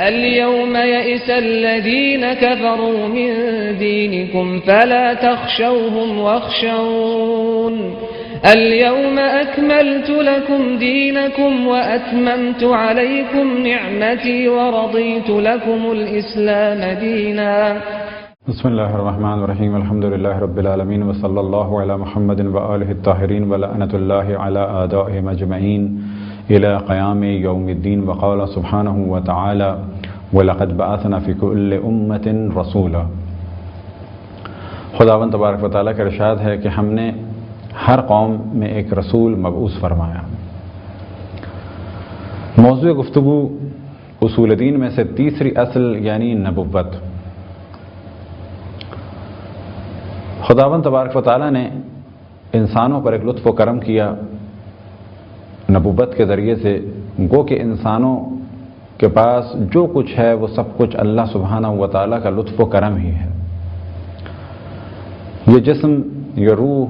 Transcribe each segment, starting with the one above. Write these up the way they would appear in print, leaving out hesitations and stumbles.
اليوم يئس الذين كفروا من دينكم فلا تخشوهم واخشون اليوم أكملت لكم دينكم وأتممت عليكم نعمتي ورضيت لكم الإسلام دينا. بسم الله الرحمن الرحيم. الحمد لله رب العالمين وصلى الله على محمد وآله الطاهرين ولعنة الله على أعدائهم أجمعين إلى قيام يوم الدين. وقال سبحانه وتعالى وَلَقَدْ بَعَثْنَا فِي كُلِّ أُمَّةٍ رَسُولًا. خداوند تبارک و تعالیٰ کا ارشاد ہے کہ ہم نے ہر قوم میں ایک رسول مبعوث فرمایا. موضوع گفتگو اصول دین میں سے تیسری اصل یعنی نبوت. خداوند تبارک و تعالیٰ نے انسانوں پر ایک لطف و کرم کیا نبوت کے ذریعے سے، گو کہ انسانوں کے پاس جو کچھ ہے وہ سب کچھ اللہ سبحانہ و تعالیٰ کا لطف و کرم ہی ہے. یہ جسم، یہ روح،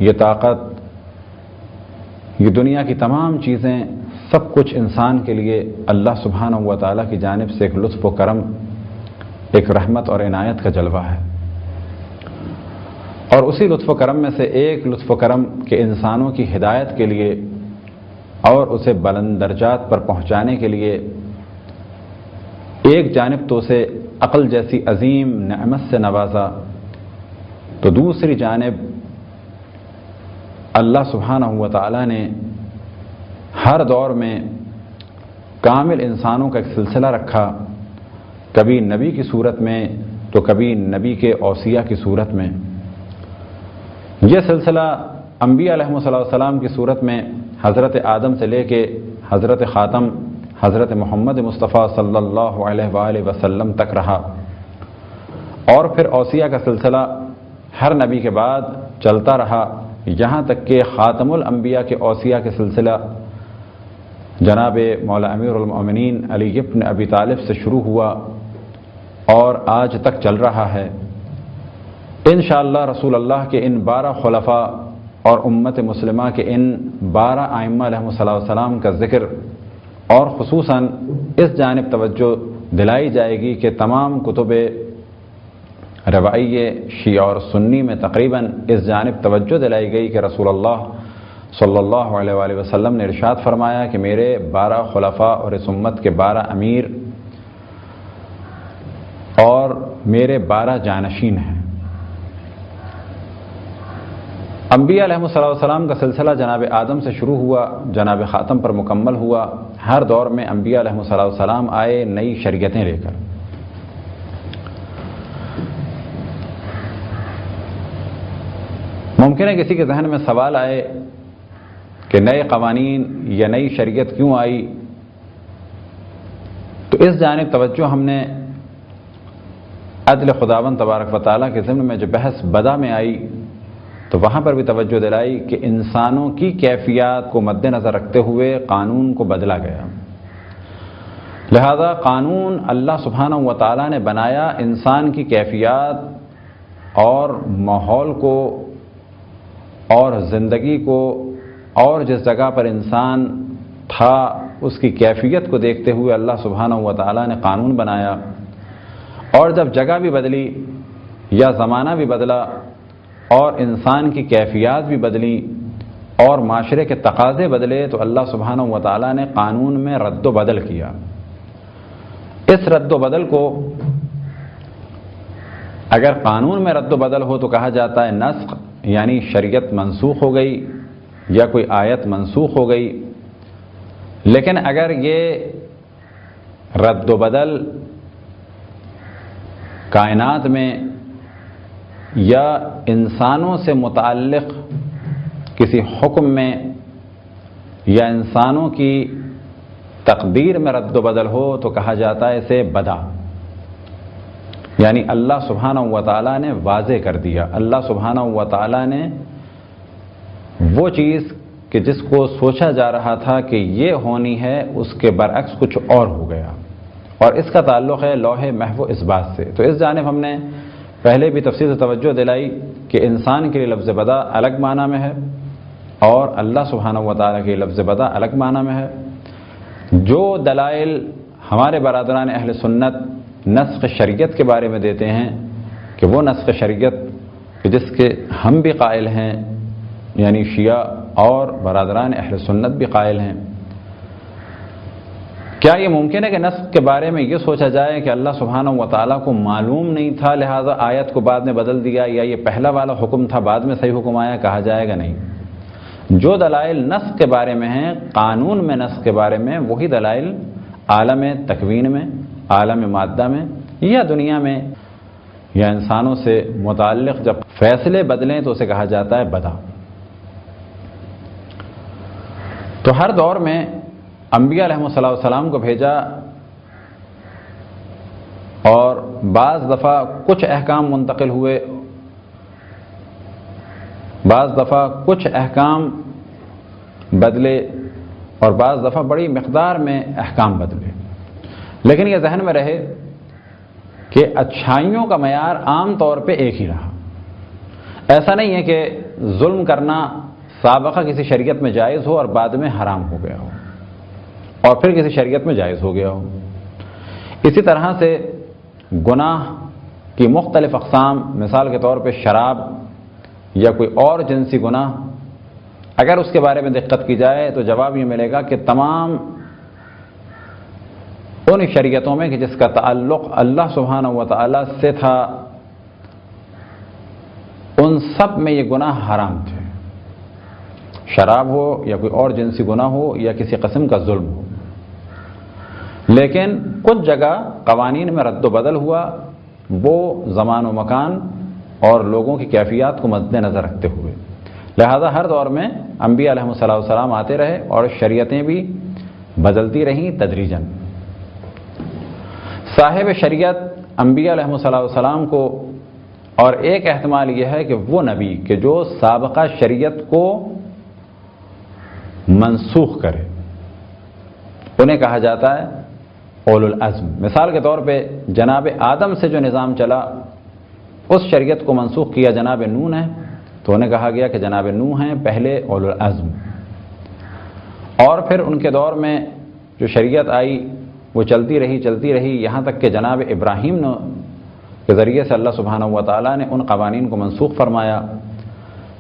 یہ طاقت، یہ دنیا کی تمام چیزیں، سب کچھ انسان کے لیے اللہ سبحانہ و تعالیٰ کی جانب سے ایک لطف و کرم، ایک رحمت اور عنایت کا جلوہ ہے. اور اسی لطف و کرم میں سے ایک لطف و کرم کہ انسانوں کی ہدایت کے لیے اور اسے بلند درجات پر پہنچانے کے لیے ایک جانب تو اسے عقل جیسی عظیم نعمت سے نوازا، تو دوسری جانب اللہ سبحانہ و تعالیٰ نے ہر دور میں کامل انسانوں کا ایک سلسلہ رکھا، کبھی نبی کی صورت میں تو کبھی نبی کے اوصیاء کی صورت میں. یہ سلسلہ انبیاء علیہ السلام کی صورت میں حضرت آدم سے لے کے حضرت خاتم حضرت محمد مصطفیٰ صلی اللہ علیہ وآلہ وسلم تک رہا، اور پھر اوصیاء کا سلسلہ ہر نبی کے بعد چلتا رہا، یہاں تک کہ خاتم الانبیاء کے اوصیاء کے سلسلہ جناب مولا امیر المؤمنین علی بن ابی طالب سے شروع ہوا اور آج تک چل رہا ہے. انشاءاللہ رسول اللہ کے ان 12 خلفاء اور امت مسلمہ کے ان 12 ائمہ علیہ السلام کا ذکر اور خصوصاً اس جانب توجہ دلائی جائے گی کہ تمام کتب روائیے شیعہ اور سنی میں تقریباً اس جانب توجہ دلائی گئی کہ رسول اللہ صلی اللہ علیہ وآلہ وسلم نے ارشاد فرمایا کہ میرے 12 خلفاء اور اس امت کے 12 امیر اور میرے 12 جانشین ہیں. انبیاء علیہ السلام کا سلسلہ جناب آدم سے شروع ہوا، جناب خاتم پر مکمل ہوا. ہر دور میں انبیاء علیہ السلام آئے نئی شریعتیں لے کر. ممکن ہے کسی کے ذہن میں سوال آئے کہ نئے قوانین یا نئی شریعت کیوں آئی؟ تو اس جانب توجہ ہم نے عدل خداوند تبارک و تعالیٰ کے ضمن میں جو بحث بدا میں آئی تو وہاں پر بھی توجہ دلائی کہ انسانوں کی کیفیات کو مد نظر رکھتے ہوئے قانون کو بدلا گیا. لہذا قانون اللہ سبحانہ و تعالیٰ نے بنایا انسان کی کیفیات اور ماحول کو اور زندگی کو اور جس جگہ پر انسان تھا اس کی کیفیت کو دیکھتے ہوئے اللہ سبحانہ و تعالیٰ نے قانون بنایا. اور جب جگہ بھی بدلی یا زمانہ بھی بدلا اور انسان کی کیفیات بھی بدلی اور معاشرے کے تقاضے بدلے تو اللہ سبحانہ و تعالیٰ نے قانون میں رد و بدل کیا. اس رد و بدل کو اگر قانون میں رد و بدل ہو تو کہا جاتا ہے نسخ، یعنی شریعت منسوخ ہو گئی یا کوئی آیت منسوخ ہو گئی. لیکن اگر یہ رد و بدل کائنات میں یا انسانوں سے متعلق کسی حکم میں یا انسانوں کی تقدیر میں رد و بدل ہو تو کہا جاتا ہے اسے بدا، یعنی اللہ سبحانہ و تعالیٰ نے واضح کر دیا. اللہ سبحانہ و تعالیٰ نے وہ چیز کہ جس کو سوچا جا رہا تھا کہ یہ ہونی ہے اس کے برعکس کچھ اور ہو گیا، اور اس کا تعلق ہے لوح محفوظ اس بات سے. تو اس جانب ہم نے پہلے بھی تفصیل سے توجہ دلائی کہ انسان کے لیے لفظ بدا الگ معنی میں ہے اور اللہ سبحانہ و تعالیٰ کے لفظ بدا الگ معنی میں ہے. جو دلائل ہمارے برادران اہل سنت نسخ شریعت کے بارے میں دیتے ہیں کہ وہ نسخ شریعت جس کے ہم بھی قائل ہیں، یعنی شیعہ اور برادران اہل سنت بھی قائل ہیں، کیا یہ ممکن ہے کہ نسخ کے بارے میں یہ سوچا جائے کہ اللہ سبحانہ و تعالیٰ کو معلوم نہیں تھا لہذا آیت کو بعد میں بدل دیا، یا یہ پہلا والا حکم تھا بعد میں صحیح حکم آیا؟ کہا جائے گا نہیں۔ جو دلائل نسخ کے بارے میں ہیں، قانون میں نسخ کے بارے میں، وہی دلائل عالم تکوین میں، عالم مادہ میں یا دنیا میں یا انسانوں سے متعلق جب فیصلے بدلیں تو اسے کہا جاتا ہے بدع۔ تو ہر دور میں انبیاء علیہ السلام کو بھیجا، اور بعض دفعہ کچھ احکام منتقل ہوئے، بعض دفعہ کچھ احکام بدلے، اور بعض دفعہ بڑی مقدار میں احکام بدلے۔ لیکن یہ ذہن میں رہے کہ اچھائیوں کا معیار عام طور پہ ایک ہی رہا۔ ایسا نہیں ہے کہ ظلم کرنا سابقہ کسی شریعت میں جائز ہو اور بعد میں حرام ہو گیا ہو اور پھر کسی شریعت میں جائز ہو گیا ہو۔ اسی طرح سے گناہ کی مختلف اقسام، مثال کے طور پہ شراب یا کوئی اور جنسی گناہ، اگر اس کے بارے میں دقت کی جائے تو جواب یہ ملے گا کہ تمام ان شریعتوں میں کہ جس کا تعلق اللہ سبحانہ و تعالیٰ سے تھا، ان سب میں یہ گناہ حرام تھے، شراب ہو یا کوئی اور جنسی گناہ ہو یا کسی قسم کا ظلم ہو۔ لیکن کچھ جگہ قوانین میں رد و بدل ہوا، وہ زمان و مکان اور لوگوں کی کیفیات کو مد نظر رکھتے ہوئے۔ لہذا ہر دور میں انبیاء علیہ السلام آتے رہے اور شریعتیں بھی بدلتی رہیں تدریجاً۔ صاحب شریعت انبیاء علیہ السلام کو، اور ایک احتمال یہ ہے کہ وہ نبی کہ جو سابقہ شریعت کو منسوخ کرے، انہیں کہا جاتا ہے اولو العزم۔ مثال کے طور پہ جناب آدم سے جو نظام چلا، اس شریعت کو منسوخ کیا جناب نوح نے، تو انہیں کہا گیا کہ جناب نوح ہیں پہلے اولو العزم۔ اور پھر ان کے دور میں جو شریعت آئی وہ چلتی رہی یہاں تک کہ جناب ابراہیم کے ذریعے سے اللہ سبحانہ و تعالیٰ نے ان قوانین کو منسوخ فرمایا۔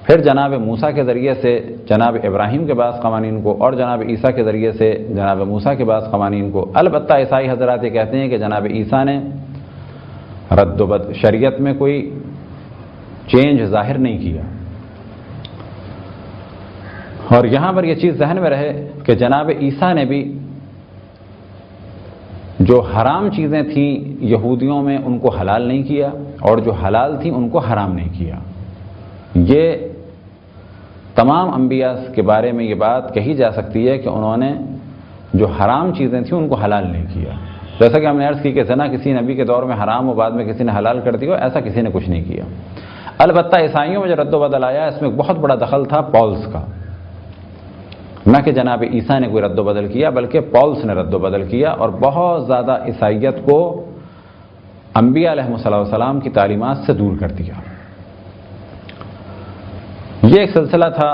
پھر جناب موسیٰ کے ذریعے سے جناب ابراہیم کے بعض قوانین کو، اور جناب عیسیٰ کے ذریعے سے جناب موسیٰ کے بعض قوانین کو۔ البتہ عیسائی حضرات یہ کہتے ہیں کہ جناب عیسیٰ نے رد و بدل شریعت میں کوئی چینج ظاہر نہیں کیا۔ اور یہاں پر یہ چیز ذہن میں رہے کہ جناب عیسیٰ نے بھی جو حرام چیزیں تھیں یہودیوں میں ان کو حلال نہیں کیا، اور جو حلال تھیں ان کو حرام نہیں کیا۔ یہ تمام انبیاء کے بارے میں یہ بات کہی جا سکتی ہے کہ انہوں نے جو حرام چیزیں تھیں ان کو حلال نہیں کیا۔ جیسا کہ ہم نے عرض کی کہ زنا کسی نبی کے دور میں حرام ہو، بعد میں کسی نے حلال کر دیا، ایسا کسی نے کچھ نہیں کیا۔ البتہ عیسائیوں میں جو رد و بدل آیا اس میں بہت بڑا دخل تھا پولس کا، نہ کہ جناب عیسیٰ نے کوئی رد و بدل کیا بلکہ پولس نے رد و بدل کیا، اور بہت زیادہ عیسائیت کو انبیاء علیہ السلام کی تعلیمات سے دور کر دیا۔ یہ ایک سلسلہ تھا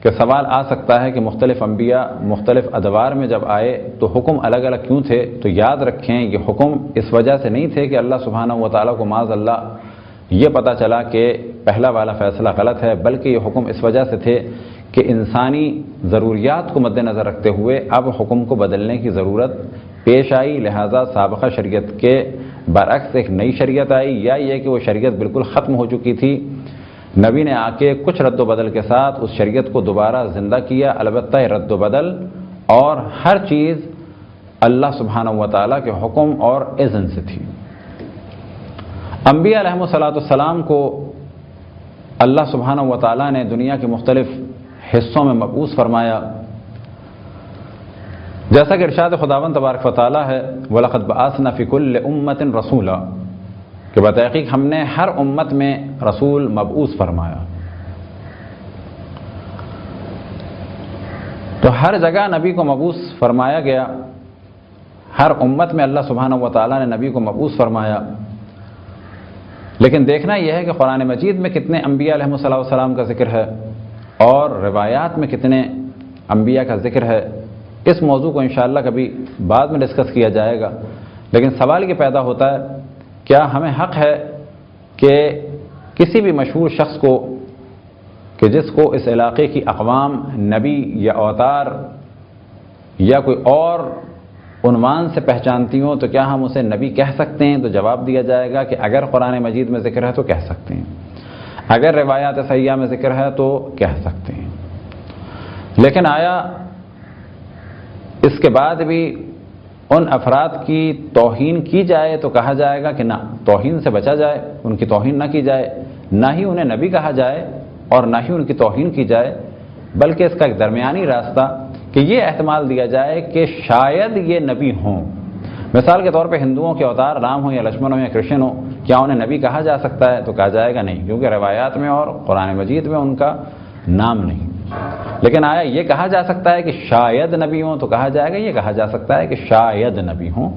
کہ سوال آ سکتا ہے کہ مختلف انبیاء مختلف ادوار میں جب آئے تو حکم الگ الگ کیوں تھے؟ تو یاد رکھیں یہ حکم اس وجہ سے نہیں تھے کہ اللہ سبحانہ و تعالیٰ کو معاذ اللہ یہ پتہ چلا کہ پہلا والا فیصلہ غلط ہے، بلکہ یہ حکم اس وجہ سے تھے کہ انسانی ضروریات کو مد نظر رکھتے ہوئے اب حکم کو بدلنے کی ضرورت پیش آئی، لہٰذا سابقہ شریعت کے برعکس ایک نئی شریعت آئی، یا یہ کہ وہ شریعت بالکل ختم ہو چکی تھی، نبی نے آ کے کچھ رد و بدل کے ساتھ اس شریعت کو دوبارہ زندہ کیا۔ البتہ یہ رد و بدل اور ہر چیز اللہ سبحانہ و تعالیٰ کے حکم اور اذن سے تھی۔ انبیاء علیہ السلام کو اللہ سبحانہ و تعالیٰ نے دنیا کے مختلف حصوں میں مبعوث فرمایا، جیسا کہ ارشاد خداوند تبارک و تعالیٰ ہے وَلَقَدْ بَعَثْنَا فِي كُلِّ أُمَّةٍ رَسُولًا، کہ بتحقیق ہم نے ہر امت میں رسول مبعوث فرمایا۔ تو ہر جگہ نبی کو مبعوث فرمایا گیا، ہر امت میں اللہ سبحانہ و تعالیٰ نے نبی کو مبعوث فرمایا۔ لیکن دیکھنا یہ ہے کہ قرآن مجید میں کتنے انبیاء علیہ السلام کا ذکر ہے اور روایات میں کتنے انبیاء کا ذکر ہے۔ اس موضوع کو انشاءاللہ کبھی بعد میں ڈسکس کیا جائے گا، لیکن سوال یہ پیدا ہوتا ہے کیا ہمیں حق ہے کہ کسی بھی مشہور شخص کو کہ جس کو اس علاقے کی اقوام نبی یا اوتار یا کوئی اور عنوان سے پہچانتی ہوں تو کیا ہم اسے نبی کہہ سکتے ہیں؟ تو جواب دیا جائے گا کہ اگر قرآن مجید میں ذکر ہے تو کہہ سکتے ہیں، اگر روایات صحیحہ میں ذکر ہے تو کہہ سکتے ہیں، لیکن آیا اس کے بعد بھی ان افراد کی توہین کی جائے تو کہا جائے گا کہ نہ، توہین سے بچا جائے، ان کی توہین نہ کی جائے، نہ ہی انہیں نبی کہا جائے اور نہ ہی ان کی توہین کی جائے، بلکہ اس کا ایک درمیانی راستہ کہ یہ احتمال دیا جائے کہ شاید یہ نبی ہوں۔ مثال کے طور پہ ہندوؤں کے اوتار رام ہوں یا لکشمن ہوں یا کرشن ہوں، کیا انہیں نبی کہا جا سکتا ہے؟ تو کہا جائے گا نہیں، کیونکہ روایات میں اور قرآن مجید میں ان کا نام نہیں۔ لیکن آیا یہ کہا جا سکتا ہے کہ شاید نبی ہوں؟ تو کہا جائے گا یہ کہا جا سکتا ہے کہ شاید نبی ہوں،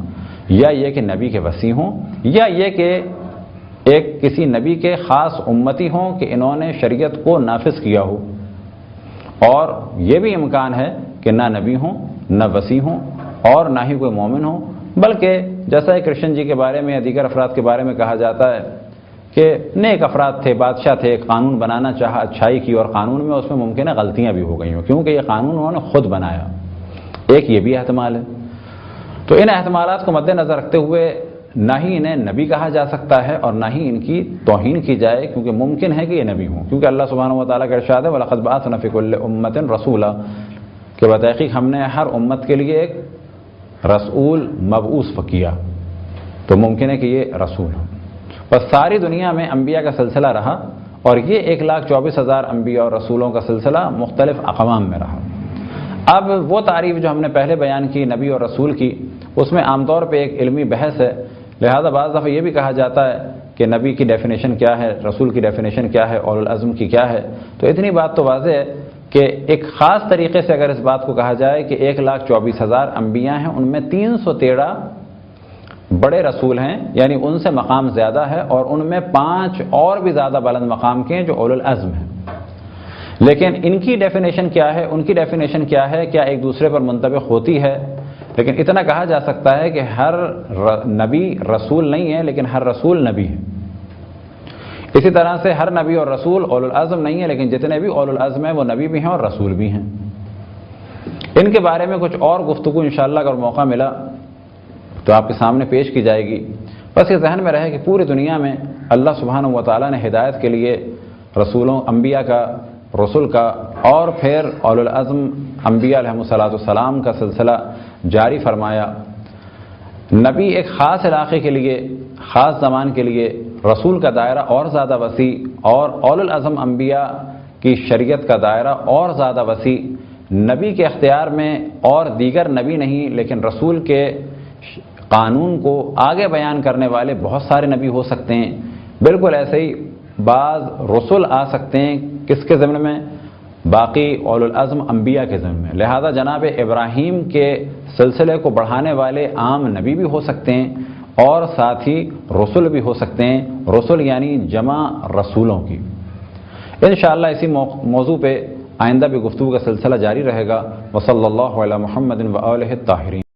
یا یہ کہ نبی کے وصی ہوں، یا یہ کہ ایک کسی نبی کے خاص امتی ہوں کہ انہوں نے شریعت کو نافذ کیا ہو، اور یہ بھی امکان ہے کہ نہ نبی ہوں نہ وصی ہوں اور نہ ہی کوئی مومن ہوں، بلکہ جیسا کہ کرشن جی کے بارے میں یا دیگر افراد کے بارے میں کہا جاتا ہے کہ نیک افراد تھے، بادشاہ تھے، قانون بنانا چاہا، اچھائی کی، اور قانون میں اس میں ممکن ہے غلطیاں بھی ہو گئی ہوں کیونکہ یہ قانون انہوں نے خود بنایا۔ ایک یہ بھی احتمال ہے۔ تو ان احتمالات کو مد نظر رکھتے ہوئے نہ ہی انہیں نبی کہا جا سکتا ہے اور نہ ہی ان کی توہین کی جائے، کیونکہ ممکن ہے کہ یہ نبی ہوں، کیونکہ اللہ سبحانہ و تعالیٰ کا ارشاد ہے وَلَقَدْ بَعَثْنَا فِي كُلِّ أُمَّةٍ رَسُولًا، کہ بتحقیق ہم نے ہر امت کے لیے ایک رسول مبعوث کیا، تو ممکن ہے کہ یہ رسول ہوں۔ بس ساری دنیا میں انبیاء کا سلسلہ رہا، اور یہ 1,24,000 انبیاء اور رسولوں کا سلسلہ مختلف اقوام میں رہا۔ اب وہ تعریف جو ہم نے پہلے بیان کی نبی اور رسول کی، اس میں عام طور پہ ایک علمی بحث ہے، لہذا بعض دفعہ یہ بھی کہا جاتا ہے کہ نبی کی ڈیفینیشن کیا ہے، رسول کی ڈیفینیشن کیا ہے، اولو العزم کی کیا ہے۔ تو اتنی بات تو واضح ہے کہ ایک خاص طریقے سے اگر اس بات کو کہا جائے کہ 1,24,000 انبیاء ہیں، ان میں 313 بڑے رسول ہیں، یعنی ان سے مقام زیادہ ہے، اور ان میں 5 اور بھی زیادہ بلند مقام کے ہیں جو اولو العزم ہیں۔ لیکن ان کی ڈیفینیشن کیا ہے، ان کی ڈیفینیشن کیا ہے، کیا ایک دوسرے پر منطبق ہوتی ہے؟ لیکن اتنا کہا جا سکتا ہے کہ ہر نبی رسول نہیں ہے، لیکن ہر رسول نبی ہے۔ اسی طرح سے ہر نبی اور رسول اولو العزم نہیں ہے، لیکن جتنے بھی اولو العزم ہیں وہ نبی بھی ہیں اور رسول بھی ہیں۔ ان کے بارے میں کچھ اور گفتگو انشاءاللہ اگر موقع ملا تو آپ کے سامنے پیش کی جائے گی۔ بس یہ ذہن میں رہے کہ پوری دنیا میں اللہ سبحانہ و تعالیٰ نے ہدایت کے لیے رسولوں، انبیاء کا، رسول کا، اور پھر اولو العزم انبیاء علیہم السلام کا سلسلہ جاری فرمایا۔ نبی ایک خاص علاقے کے لیے، خاص زمان کے لیے، رسول کا دائرہ اور زیادہ وسیع، اور اولو العزم انبیاء کی شریعت کا دائرہ اور زیادہ وسیع۔ نبی کے اختیار میں اور دیگر نبی نہیں، لیکن رسول کے قانون کو آگے بیان کرنے والے بہت سارے نبی ہو سکتے ہیں۔ بالکل ایسے ہی بعض رسول آ سکتے ہیں، کس کے ضمن میں؟ باقی اولو العزم انبیاء کے ضمن میں۔ لہذا جناب ابراہیم کے سلسلے کو بڑھانے والے عام نبی بھی ہو سکتے ہیں، اور ساتھ ہی رسول بھی ہو سکتے ہیں، رسول یعنی جمع رسولوں کی۔ انشاءاللہ اسی موضوع پہ آئندہ بھی گفتگو کا سلسلہ جاری رہے گا۔ وصلی اللہ علی محمد و آلہ الطاہرین۔